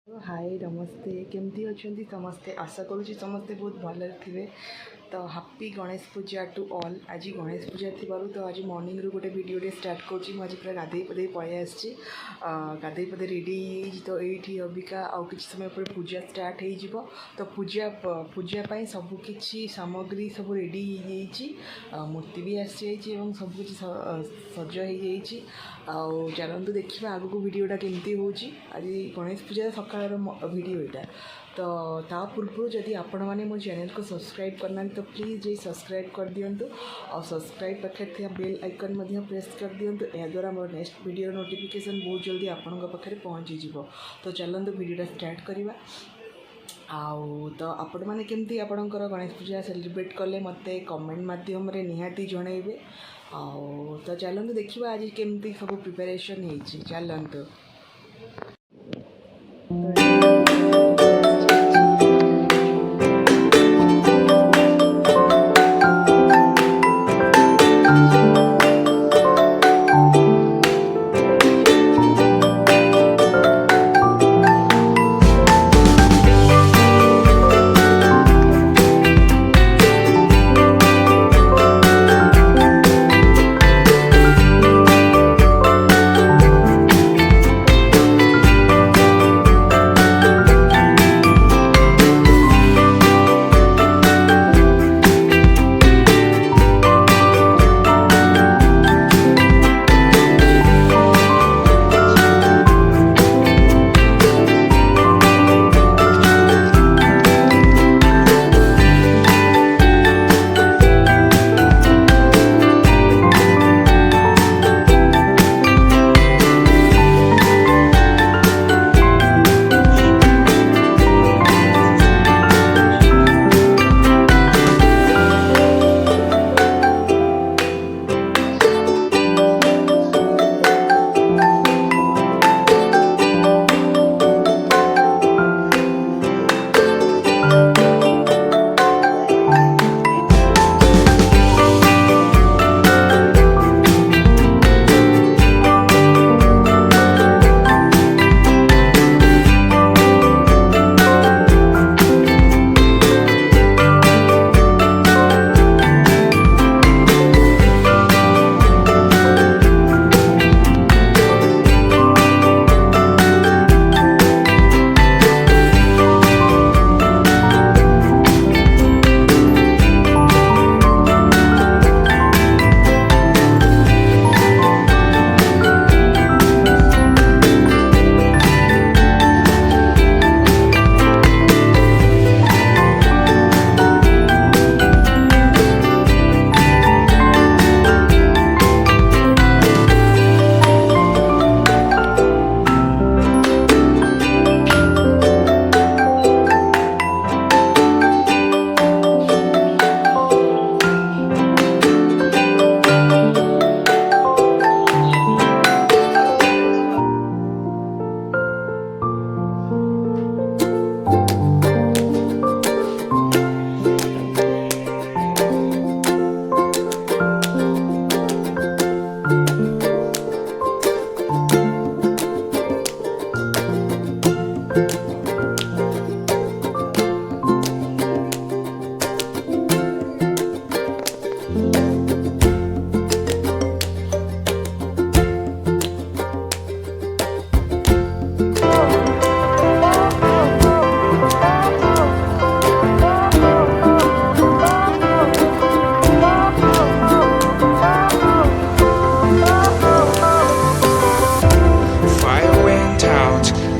हाय नमस्ते केमती अच्छा समस्ते आशा करुँच समस्ते बहुत भल थे। तो happy Ganesh Puja to all. आज गणेश पूजा थी तो आज मॉर्निंग रू गोटे वीडियो स्टार्ट करुँच। मुझे पूरा गाधे पधे पलि आसी गाधे पधे रेडी तो ये अबिका आउ कि समय पर पूजा स्टार्ट हो। तो पूजा सबकि सामग्री सब रेडी हो मूर्ति भी आसी सबकि सज हो चलतु देखा आग को वीडियोटा केमती हो। आज गणेश पूजा सकाळ वीडियो यहाँ तो ता पूर्व जदि आपण मैंने मो चैनल को सब्सक्राइब करना तो प्लीज़ ये सब्सक्राइब कर दिंतु और सब्सक्राइब पाखे बेल आइकन प्रेस कर दिंतु। याद्वारा मोर नेक्स्ट वीडियो नोटिफिकेशन बहुत जल्दी आपण पाखे पहुँची जीव। तो चलतु वीडियोटा स्टार्ट करवा। आउ तो आपण मैंने केमती आपणकर गणेश पूजा सेलिब्रेट कले मत कमेंट मध्यम निहाती जनइबे। आउ तो चलतु देखा आज केमती सब प्रिपरेशन हो चलतु।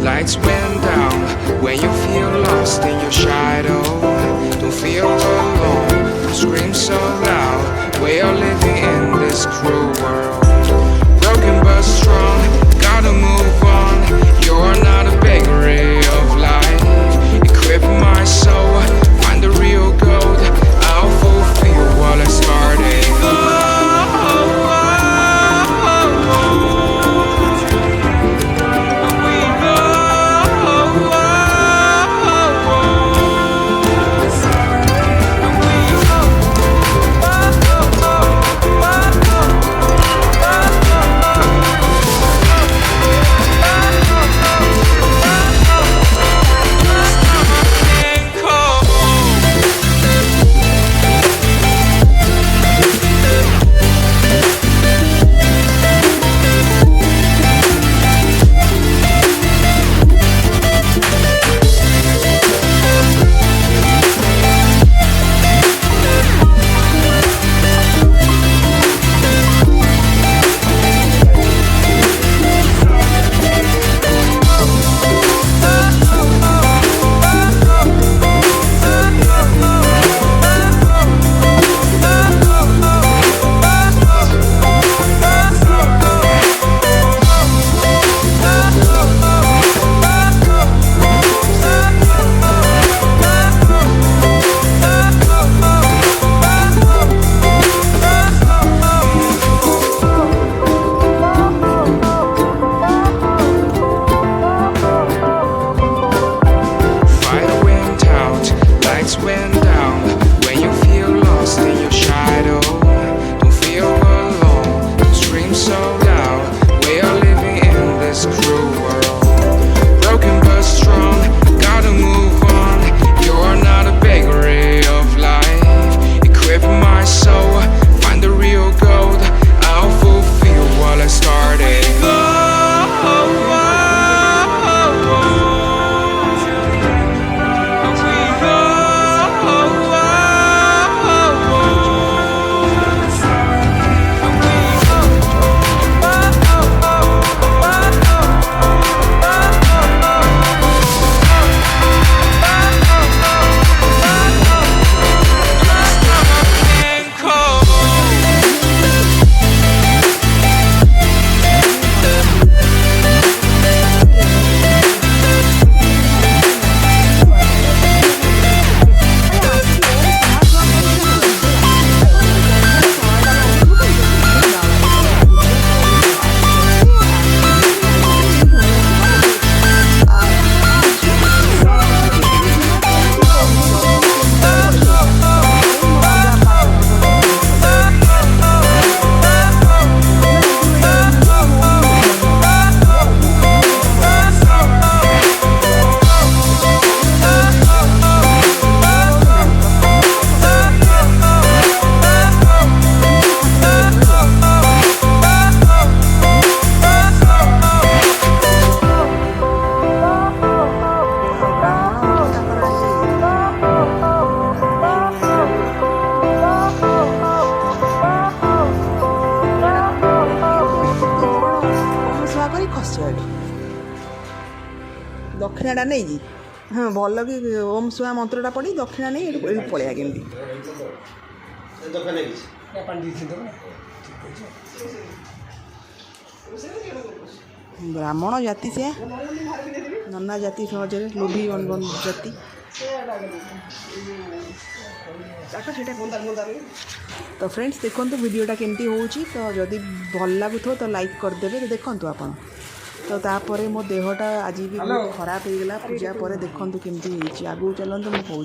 Lights went down when you feel lost in your shadow. Don't feel alone, scream so loud. We are living in this cruel world. Broken but strong, gotta move on. You're not a bakery of life. Equip my soul, find the real gold. I'll fulfill what I started. दक्षिणाटा नहीं हाँ भल कि ओम सुहा मंत्रटा पढ़ी दक्षिणा नहीं ये पलैया केमती ब्राह्मण जाति से नन्ना जाति सहजरे लोभी जाति तो फ्रेंड्स देखो वीडियोटा केमती होची तो जदि भल लगुथो तो लाइक करदेवे तो देखो आपन तो तापर मो देहटा आज भी बहुत खराब हो गला पूजा पर देखो केमती होची आगु चलंतु मु कहूँ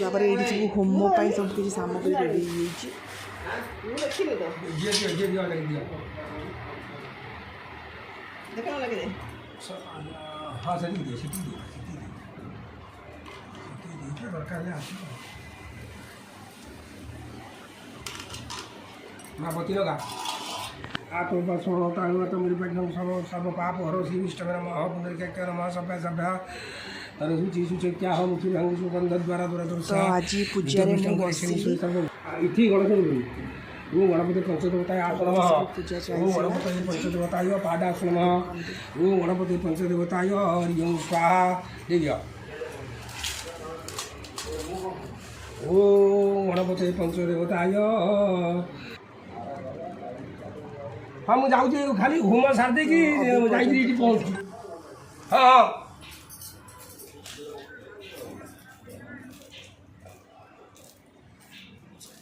तापर ये सब होम सब किसी सामग्री रेडी होईची हाँ सही माँ बती लगा आत्म सोता हुआ तो मेरी बैठक सब पाप हरोसी इष्ट मेरा महा पुनर्क्या महा सभ्य सभ्य तरसुची सुचे क्या हम मुखी भंग सुगंध द्वारा द्वारा तो आज पूजा रे मु बसी इथि गणेश ओम गणपति पंचदेवताय आसन नमः ओम गणपति पंचदेवताय पादासन नमः ओम गणपति पंचदेवताय हरिओम स्वाहा देव्य ओम गणपति पंचदेवताय हाँ मुझे जाऊँ खाली होम सार दे कि जाइए पहुँच हाँ हाँ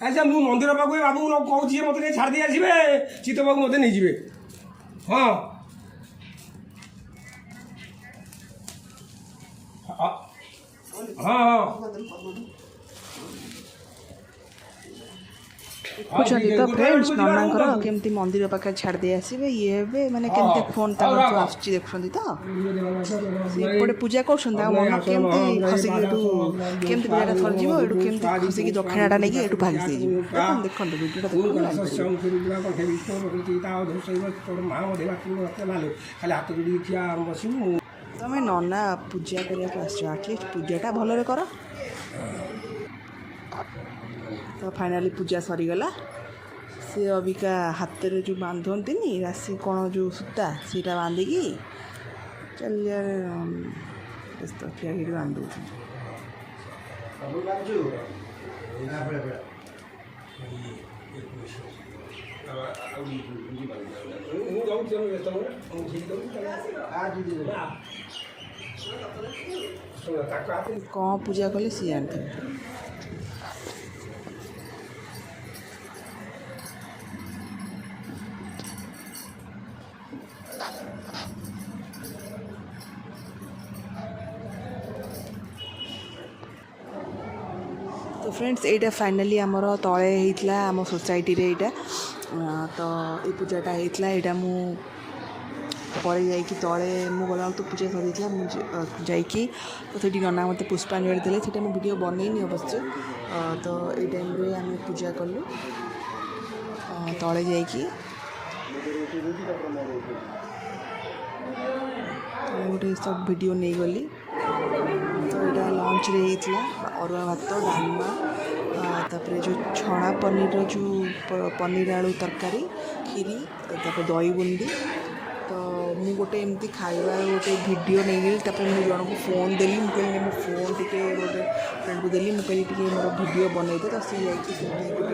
अच्छा मु मंदिर पाक बाबू कहूँ मत छाड़ दी आसवे चित्त पाक मत नहीं जाए हाँ हाँ हाँ देखुଛନ୍ତି तो फ्रेंड्स ननांकर केमती मंदिर पाखे छाड़ दे आसवे ये माने केमती फोन तक आसुची देखुଛନ୍ତି तो एपटे पूजा करछन मन केमती खसिकी एटू केमती पूजाटा थर जीवो एटू केमती खसिकी दक्षिणाटा नेकी एटू भागी दे जीवो देखन वीडियोटा देखन तमे नना पूजा करिया आसछ एटलिस्ट पूजाटा भलरे कर तो फाइनाली पूजा सरीगला से अबिका हाथ में जो बांधती राशि कौन जो सूता सीटा बांधिकी चल तो ठिया कि बांध कौन पूजा कले सी जानते तो फ्रेंड्स यहाँ फाइनाली आमर तले होता आम सोसाइटी रे यहाँ तो ये पूजाटा होता यहाँ मुझे जा तले मुझे तो पूजा सर जाकि तो से नना मत पुष्पांजलि देते से वीडियो बनईनी अवश्य तो ये टाइम आम पूजा कलु तले जा गोटे सब वीडियो नहीं गली तो यहाँ लंच रे होता अरुआ भात डालमा तापर जो छणा पनीर जो पनीर आलू तरकारी खीरी तापर दही बुंदी तो मुझे गोटे एमती खाइबा गोटे वीडियो नहीं गली मुझे जन को फोन देली मुझे मो फोन टी गोटे फ्रेंड को देली मुझे टी मोर वीडियो बनई दे तो सी गोटे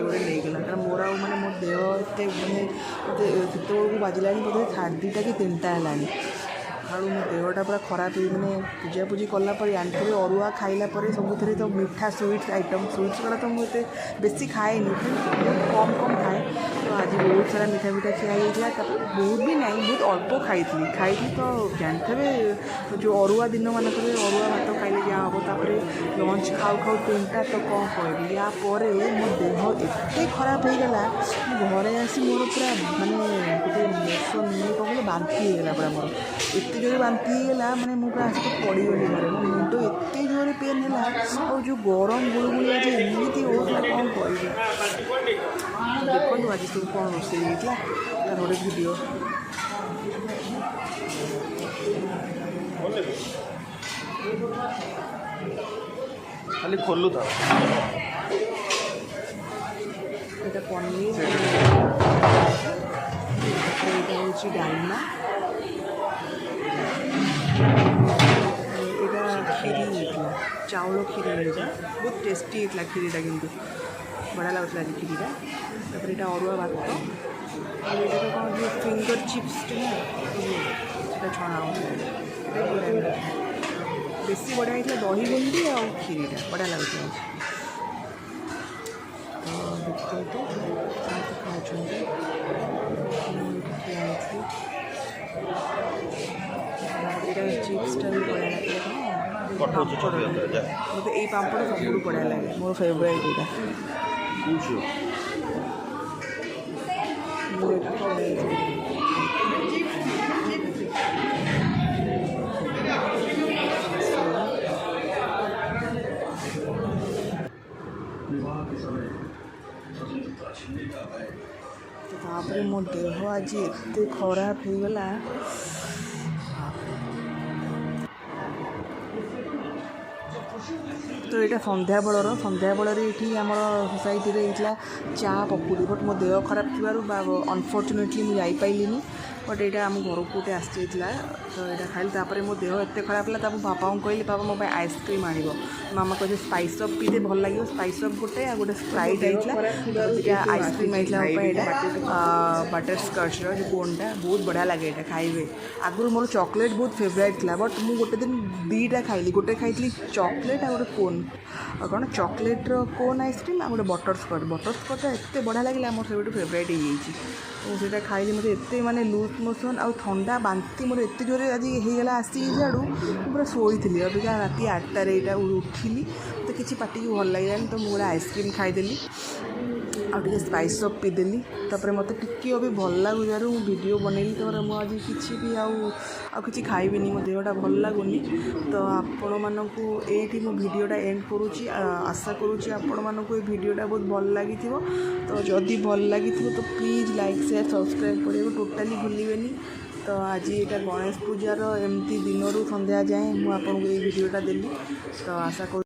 गोटे नहीं गला कारण मोर आने मो देह एत मैंने बाजिला बोधे 2:30 कि 3टा है आलू मो देहटा पूरा खराब मैंने पूजापूजी कलापर जानते अरुआ खाइला सब तो मीठा स्वीट्स आइटम स्वीट्स गुड़ा तो मुझे बेसी खाए बहुत कम कम खाए तो आज बहुत सारा मीठा मीठा खिया बहुत भी नहीं बहुत अल्प खाई तो जानते जो अरुआ दिन मानक अरुआ भात खाइले जहाँ हम तापर लंच खाऊ खाऊ 3टा तो कौन कहबी या मो देह एत खराब हो गला घरे आसी मोर पूरा मानने गोटे मोशन नहीं कहले बांति होगा पूरा मोर एत जोर बांति होगा मैंने मुझे आसिक पड़गली घरे मो मुंड एत जोर पेन है और जो गरम गुड़गुड़ी आज एमती होता कौन कह देखो आज सब कौन रोसे होता तार गोटे वीडियो खाली खोलू था এটা পনির, এটা হচ্ছে ডালমা, এটা କ୍ଷୀରି ହେଇଥିଲା, ଚାଉଳ କ୍ଷୀରି ହେଇଥିଲା, ବହୁତ ଟେଷ୍ଟି ହେଇଥିଲା କ୍ଷୀରିଟା, କିନ୍ତୁ ବଢ଼ିଆ ଲାଗୁଥିଲା ଆଜି କ୍ଷୀରିଟା। ତାପରେ ଏଇଟା ଅରୁଆ ଭାତ, ଆଉ ଏଇଟା ତ କ'ଣ ଯେଉଁ ଫିଙ୍ଗର ଚିପ୍ସଟା ନା ସେଇଟା ଛଣା ହେଉଥିଲା, ଏଇଟା ବଢ଼ିଆ ହେଇଥିଲା, ବେଶୀ ବଢ଼ିଆ ହେଇଥିଲା ଦହି ବୁନ୍ଦି ଆଉ କ୍ଷୀରିଟା ବଢ଼ିଆ ଲାଗୁଥିଲା। ତ ଦେଖନ୍ତୁ ସମସ୍ତେ ଖାଉଛନ୍ତି, ଠିଆ ହେଇଛି। ଏଇଟା ଚିପ୍ସଟା ବି ବଢ଼ିଆ ଲାଗିଲା, ମୋତେ ଏଇ ପାମ୍ପଡ଼ ସବୁଠୁ ବଢ଼ିଆ ଲାଗେ, ମୋର ଫେଭରାଇଟ୍ ଏଇଟା। ମୁଁ ଏଠି ତାପରେ ମୋ ଦେହ ଆଜି ଏତେ ଖରାପ ହେଇଗଲା। ତ ଏଇଟା ସନ୍ଧ୍ୟାବେଳରେ ଏଇଠି ଆମର ସୋସାଇଟିରେ ହେଇଥିଲା ଚା ପକୁଡ଼ି, ବଟ୍ ମୋ ଦେହ ଖରାପ ଥିବାରୁ ବା ଅନଫର୍ଚୁନେଟଲି ମୁଁ ଯାଇପାରିଲିନି, ବଟ୍ ଏଇଟା ଆମ ଘରକୁ ଗୋଟେ ଆସିଯାଇଥିଲା, ତ ଏଇଟା ଖାଇଲି। ତାପରେ ମୋ ଦେହ ଏତେ ଖରାପ ହେଲା, ତାପରେ ବାପାଙ୍କୁ କହିଲି ବାପା ମୋ ପାଇଁ ଆଇସ୍କ୍ରିମ୍ ଆଣିବ। ମାମା କହିଲେ ସ୍ପାଇସ୍ ଅପ୍ ପିଇଲେ ଭଲ ଲାଗିବ, ସ୍ପାଇସ୍ ଅପ୍ ଗୋଟେ ଆଉ ଗୋଟେ ସ୍ପ୍ରାଇଟ୍ ହେଇଥିଲା, ଦୁଇଟା ଆଇସ୍କ୍ରିମ୍ ହେଇଥିଲା ମୋ ପାଇଁ। ଏଇଟା ବଟର ସ୍କଚ୍ର ଯେଉଁ କୋନ୍ଟା ବହୁତ ବଢ଼ିଆ ଲାଗେ, ଏଇଟା ଖାଇବେ। ଆଗରୁ ମୋର ଚକୋଲେଟ୍ ବହୁତ ଫେଭରାଇଟ୍ ଥିଲା, ବଟ୍ ମୁଁ ଗୋଟେ ଦିନ ଦୁଇଟା ଖାଇଲି, ଗୋଟେ ଖାଇଥିଲି ଚକୋଲେଟ୍ ଆଉ ଗୋଟେ କୋନ୍, ଆଉ କ'ଣ ଚକୋଲେଟ୍ର କୋନ୍ ଆଇସ୍କ୍ରିମ୍ ଆଉ ଗୋଟେ ବଟରସ୍କଚ୍ଟା ଏତେ ବଢ଼ିଆ ଲାଗିଲା, ମୋର ସେଇଠୁ ଫେଭରାଇଟ୍ ହେଇଯାଇଛି। ମୁଁ ସେଇଟା ଖାଇଲି, ମୋତେ ଏତେ ମାନେ ଲୁଜ୍ ମୋସନ୍ ଆଉ ଥଣ୍ଡା ବାନ୍ତି ମୋର ଏତେ ଜୋରେ ଆଜି ହେଇଗଲା ଆସିକି ସିଆଡ଼ୁ, ମୁଁ ପୁରା ଶୋଇଥିଲି। ଅବିକା ରାତି 8ଟାରେ ଏଇଟା ଉଠିଲି, ମୋତେ କିଛି ପାଟିକି ଭଲ ଲାଗିଲାନି, ତ ମୁଁ ଗୋଟେ ଆଇସ୍କ୍ରିମ୍ ଖାଇଦେଲି ଆଉ ଟିକେ ସ୍ପାଇସ୍ ଅପ୍ ପିଇଦେଲି। ତାପରେ ମୋତେ ଟିକେ ବି ଭଲ ଲାଗୁଥିବାରୁ ମୁଁ ଭିଡ଼ିଓ ବନେଇଲି। ତାପରେ ମୁଁ ଆଜି କିଛି ବି ଆଉ କିଛି ଖାଇବିନି, ମୋ ଦେହଟା ଭଲ ଲାଗୁନି। ତ ଆପଣମାନଙ୍କୁ ଏଇଠି ମୁଁ ଭିଡ଼ିଓଟା ଏଣ୍ଡ କରୁଛି, ଆଶା କରୁଛି ଆପଣମାନଙ୍କୁ ଏ ଭିଡ଼ିଓଟା ବହୁତ ଭଲ ଲାଗିଥିବ। ତ ଯଦି ଭଲ ଲାଗିଥିବ ତ ପ୍ଲିଜ୍ ଲାଇକ୍ ସେୟାର ସବସ୍କ୍ରାଇବ୍ କରିବାକୁ ଟୋଟାଲି ଭୁଲିବେନି। ତ ଆଜି ଏଇଟା ଗଣେଶ ପୂଜାର ଏମିତି ଦିନରୁ ସନ୍ଧ୍ୟା ଯାଏଁ ମୁଁ ଆପଣଙ୍କୁ ଏଇ ଭିଡ଼ିଓଟା ଦେଲି, ତ ଆଶା କରୁଛି